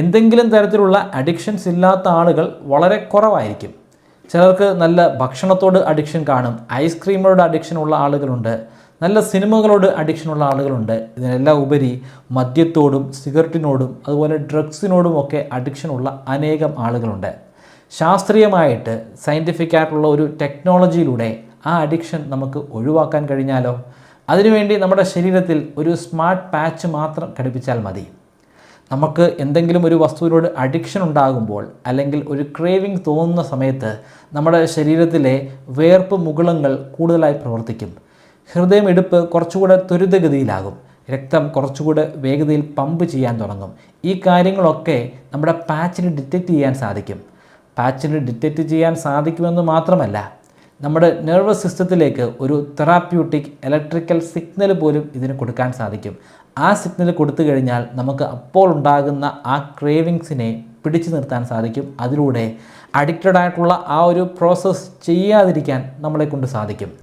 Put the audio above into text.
എന്തെങ്കിലും തരത്തിലുള്ള അഡിക്ഷൻസ് ഇല്ലാത്ത ആളുകൾ വളരെ കുറവായിരിക്കും. ചിലർക്ക് നല്ല ഭക്ഷണത്തോട് അഡിക്ഷൻ കാണും, ഐസ്ക്രീമിനോട് അഡിക്ഷനുള്ള ആളുകളുണ്ട്, നല്ല സിനിമകളോട് അഡിക്ഷനുള്ള ആളുകളുണ്ട്. ഇതിനെല്ലാം ഉപരി മദ്യത്തോടും സിഗരറ്റിനോടും അതുപോലെ ഡ്രഗ്സിനോടുമൊക്കെ അഡിക്ഷനുള്ള അനേകം ആളുകളുണ്ട്. ശാസ്ത്രീയമായിട്ട് സയൻറ്റിഫിക് ആയിട്ടുള്ള ഒരു ടെക്നോളജിയിലൂടെ ആ അഡിക്ഷൻ നമുക്ക് ഒഴിവാക്കാൻ കഴിഞ്ഞാലോ? അതിനുവേണ്ടി നമ്മുടെ ശരീരത്തിൽ ഒരു സ്മാർട്ട് പാച്ച് മാത്രം ഘടിപ്പിച്ചാൽ മതി. നമുക്ക് എന്തെങ്കിലും ഒരു വസ്തുവിനോട് അഡിക്ഷൻ ഉണ്ടാകുമ്പോൾ അല്ലെങ്കിൽ ഒരു ക്രേവിങ് തോന്നുന്ന സമയത്ത് നമ്മുടെ ശരീരത്തിലെ വേർപ്പ് മുകുളങ്ങൾ കൂടുതലായി പ്രവർത്തിക്കും. ഹൃദയമിടിപ്പ് കുറച്ചുകൂടെ ത്വരിതഗതിയിലാകും, രക്തം കുറച്ചുകൂടെ വേഗതയിൽ പമ്പ് ചെയ്യാൻ തുടങ്ങും. ഈ കാര്യങ്ങളൊക്കെ നമ്മുടെ പാച്ചിന് ഡിറ്റക്റ്റ് ചെയ്യാൻ സാധിക്കും. പാച്ചിന് ഡിറ്റക്റ്റ് ചെയ്യാൻ സാധിക്കുമെന്ന് മാത്രമല്ല, നമ്മുടെ നെർവസ് സിസ്റ്റത്തിലേക്ക് ഒരു തെറാപ്യൂട്ടിക് ഇലക്ട്രിക്കൽ സിഗ്നൽ പോലും ഇതിന് കൊടുക്കാൻ സാധിക്കും. ആ സിഗ്നൽ കൊടുത്തു കഴിഞ്ഞാൽ നമുക്ക് അപ്പോൾ ഉണ്ടാകുന്ന ആ ക്രേവിങ്സിനെ പിടിച്ചു നിർത്താൻ സാധിക്കും. അതിലൂടെ അഡിക്റ്റഡ് ആയിട്ടുള്ള ആ ഒരു പ്രോസസ്സ് ചെയ്യാതിരിക്കാൻ നമ്മളെ കൊണ്ട് സാധിക്കും.